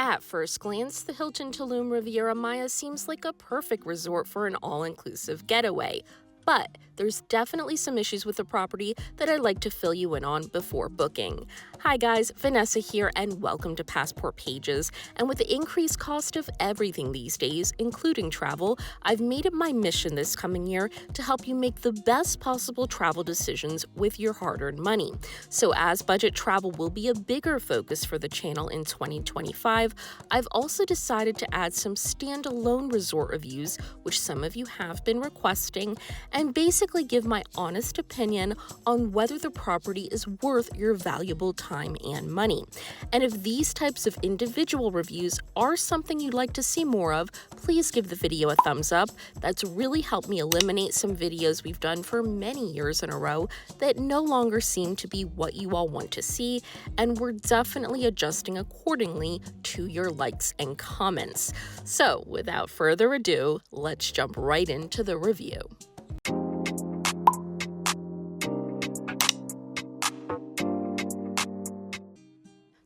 At first glance, the Hilton Tulum Riviera Maya seems like a perfect resort for an all-inclusive getaway. But there's definitely some issues with the property that I'd like to fill you in on before booking. Hi guys, Vanessa here and welcome to Passport Pages. And with the increased cost of everything these days, including travel, I've made it my mission this coming year to help you make the best possible travel decisions with your hard-earned money. So as budget travel will be a bigger focus for the channel in 2025, I've also decided to add some standalone resort reviews, which some of you have been requesting, and basically give my honest opinion on whether the property is worth your valuable time and money. And if these types of individual reviews are something you'd like to see more of, please give the video a thumbs up. That's really helped me eliminate some videos we've done for many years in a row that no longer seem to be what you all want to see, and we're definitely adjusting accordingly to your likes and comments. So without further ado, let's jump right into the review.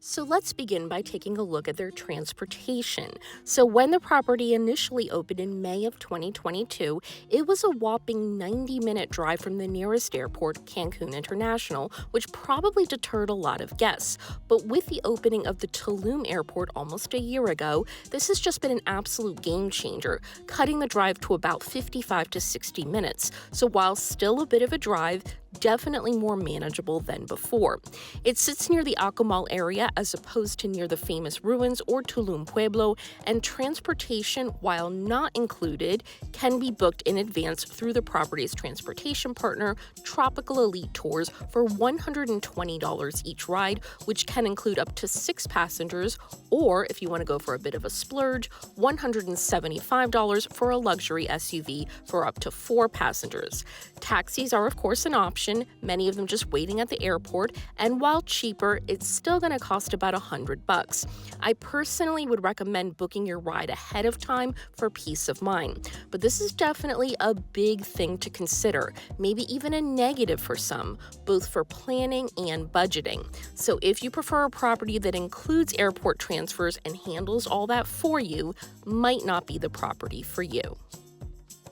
So let's begin by taking a look at their transportation. So when the property initially opened in May of 2022, it was a whopping 90-minute drive from the nearest airport, Cancun International, which probably deterred a lot of guests. But with the opening of the Tulum Airport almost a year ago, this has just been an absolute game changer, cutting the drive to about 55 to 60 minutes. So while still a bit of a drive, definitely more manageable than before. It sits near the Akumal area as opposed to near the famous ruins or Tulum Pueblo, and transportation, while not included, can be booked in advance through the property's transportation partner, Tropical Elite Tours, for $120 each ride, which can include up to 6 passengers, or if you want to go for a bit of a splurge, $175 for a luxury SUV for up to 4 passengers. Taxis are of course an option, many of them just waiting at the airport, and while cheaper, it's still going to cost about $100. I personally would recommend booking your ride ahead of time for peace of mind, but this is definitely a big thing to consider, maybe even a negative for some, both for planning and budgeting. So if you prefer a property that includes airport transfers and handles all that for you, might not be the property for you.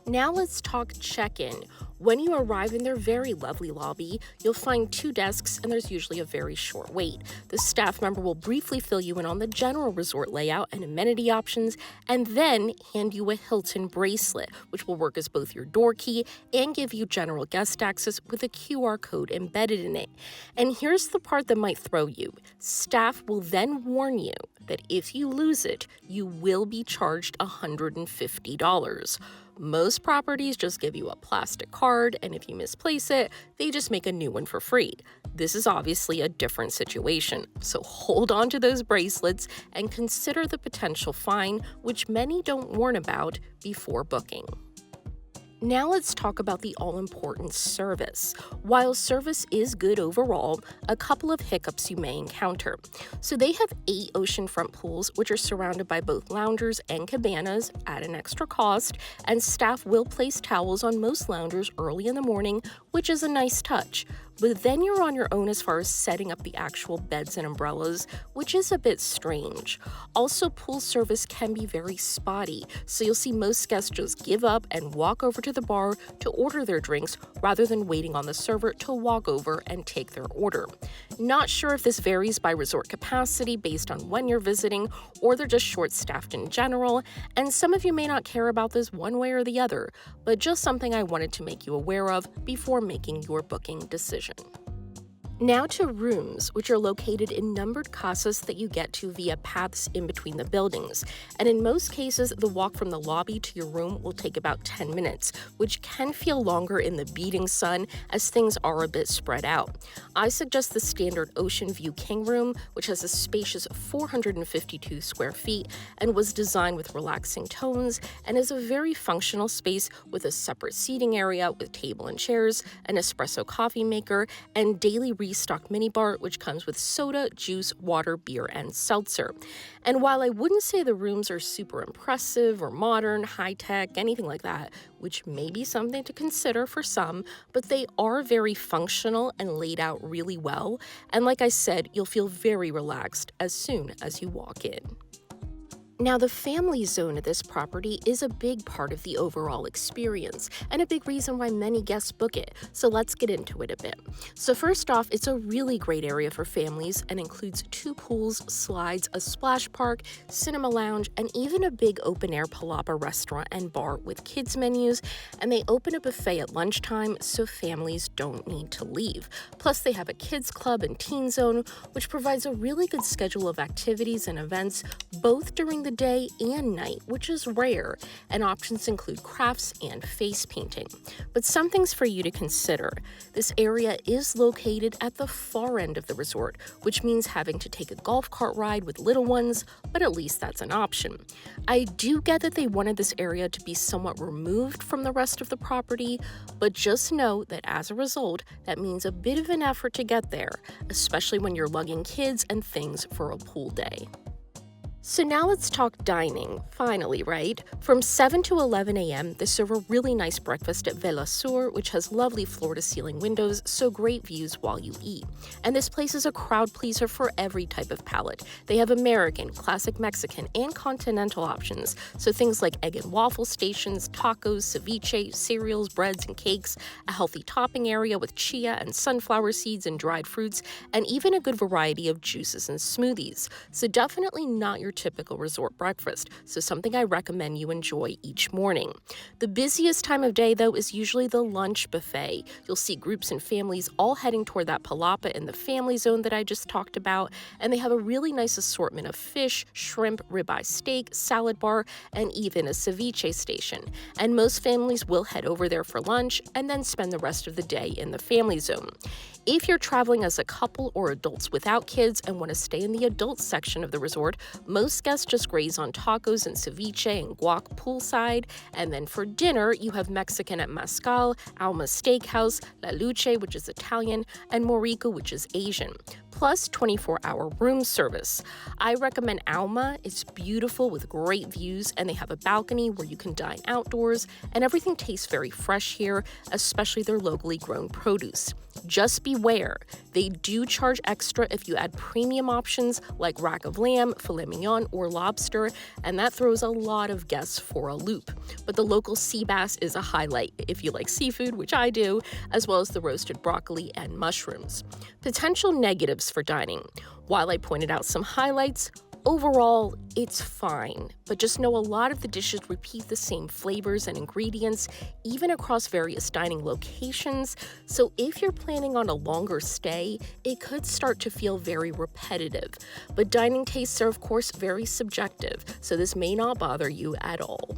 Now let's talk check-in. When you arrive in their very lovely lobby, you'll find 2 desks and there's usually a very short wait. The staff member will briefly fill you in on the general resort layout and amenity options, and then hand you a Hilton bracelet, which will work as both your door key and give you general guest access with a QR code embedded in it. And here's the part that might throw you. Staff will then warn you that if you lose it, you will be charged $150. Most properties just give you a plastic card, and if you misplace it, they just make a new one for free. This is obviously a different situation, so hold on to those bracelets and consider the potential fine, which many don't warn about before booking. Now let's talk about the all-important service. While service is good overall, a couple of hiccups you may encounter. So they have 8 oceanfront pools, which are surrounded by both loungers and cabanas at an extra cost, and staff will place towels on most loungers early in the morning, which is a nice touch. But then you're on your own as far as setting up the actual beds and umbrellas, which is a bit strange. Also, pool service can be very spotty, so you'll see most guests just give up and walk over to the bar to order their drinks rather than waiting on the server to walk over and take their order. Not sure if this varies by resort capacity based on when you're visiting, or they're just short-staffed in general, and some of you may not care about this one way or the other, but just something I wanted to make you aware of before making your booking decision. Now to rooms, which are located in numbered casas that you get to via paths in between the buildings. And in most cases, the walk from the lobby to your room will take about 10 minutes, which can feel longer in the beating sun as things are a bit spread out. I suggest the standard Ocean View King Room, which has a spacious 452 square feet and was designed with relaxing tones and is a very functional space with a separate seating area with table and chairs, an espresso coffee maker, and daily restocked minibar, which comes with soda, juice, water, beer, and seltzer. And while I wouldn't say the rooms are super impressive or modern, high-tech, anything like that, which may be something to consider for some, but they are very functional and laid out really well. And like I said, you'll feel very relaxed as soon as you walk in. Now, the family zone of this property is a big part of the overall experience and a big reason why many guests book it. So let's get into it a bit. So, first off, it's a really great area for families and includes two pools, slides, a splash park, cinema lounge, and even a big open air palapa restaurant and bar with kids' menus. And they open a buffet at lunchtime so families don't need to leave. Plus, they have a kids' club and teen zone, which provides a really good schedule of activities and events both during the day and night, which is rare, and options include crafts and face painting. But some things for you to consider. This area is located at the far end of the resort, which means having to take a golf cart ride with little ones, but at least that's an option. I do get that they wanted this area to be somewhat removed from the rest of the property, but just know that as a result, that means a bit of an effort to get there, especially when you're lugging kids and things for a pool day. So now let's talk dining, finally, right? From 7 to 11 a.m., they serve a really nice breakfast at Vela Sur, which has lovely floor-to-ceiling windows, so great views while you eat. And this place is a crowd pleaser for every type of palate. They have American, classic Mexican, and continental options, so things like egg and waffle stations, tacos, ceviche, cereals, breads, and cakes, a healthy topping area with chia and sunflower seeds and dried fruits, and even a good variety of juices and smoothies. So definitely not your typical resort breakfast, so something I recommend you enjoy each morning. The busiest time of day, though, is usually the lunch buffet. You'll see groups and families all heading toward that palapa in the family zone that I just talked about, and they have a really nice assortment of fish, shrimp, ribeye steak, salad bar, and even a ceviche station. And most families will head over there for lunch and then spend the rest of the day in the family zone. If you're traveling as a couple or adults without kids and want to stay in the adult section of the resort, most guests just graze on tacos and ceviche and guac poolside. And then for dinner, you have Mexican at Mezcal, Alma Steakhouse, La Luce, which is Italian, and Morico, which is Asian, plus 24-hour room service. I recommend Alma. It's beautiful with great views, and they have a balcony where you can dine outdoors, and everything tastes very fresh here, especially their locally grown produce. Just beware, they do charge extra if you add premium options like rack of lamb, filet mignon, or lobster, and that throws a lot of guests for a loop. But the local sea bass is a highlight if you like seafood, which I do, as well as the roasted broccoli and mushrooms. Potential negatives for dining. While I pointed out some highlights, overall, it's fine, but just know a lot of the dishes repeat the same flavors and ingredients, even across various dining locations. So if you're planning on a longer stay, it could start to feel very repetitive. But dining tastes are, of course, very subjective, so this may not bother you at all.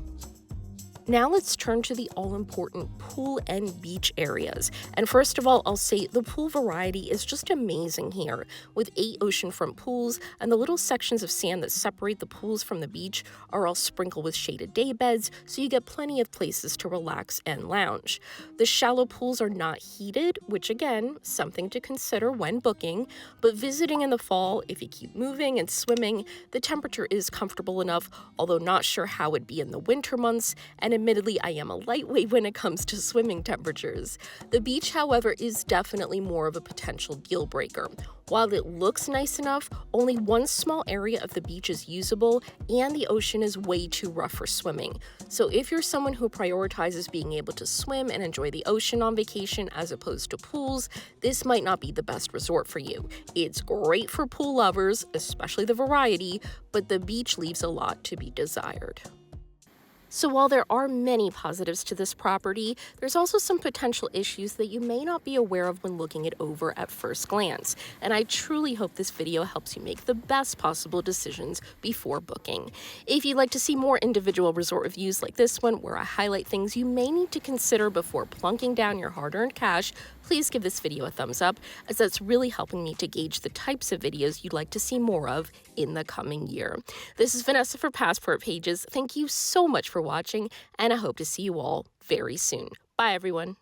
Now let's turn to the all-important pool and beach areas. And first of all, I'll say the pool variety is just amazing here, with 8 oceanfront pools, and the little sections of sand that separate the pools from the beach are all sprinkled with shaded day beds, so you get plenty of places to relax and lounge. The shallow pools are not heated, which again, something to consider when booking, but visiting in the fall, if you keep moving and swimming, the temperature is comfortable enough, although not sure how it'd be in the winter months, and admittedly, I am a lightweight when it comes to swimming temperatures. The beach, however, is definitely more of a potential deal breaker. While it looks nice enough, only one small area of the beach is usable, and the ocean is way too rough for swimming. So if you're someone who prioritizes being able to swim and enjoy the ocean on vacation as opposed to pools, this might not be the best resort for you. It's great for pool lovers, especially the variety, but the beach leaves a lot to be desired. So while there are many positives to this property, there's also some potential issues that you may not be aware of when looking it over at first glance. And I truly hope this video helps you make the best possible decisions before booking. If you'd like to see more individual resort reviews like this one, where I highlight things you may need to consider before plunking down your hard-earned cash, please give this video a thumbs up, as that's really helping me to gauge the types of videos you'd like to see more of in the coming year. This is Vanessa for Passport Pages. Thank you so much for watching, and I hope to see you all very soon. Bye, everyone.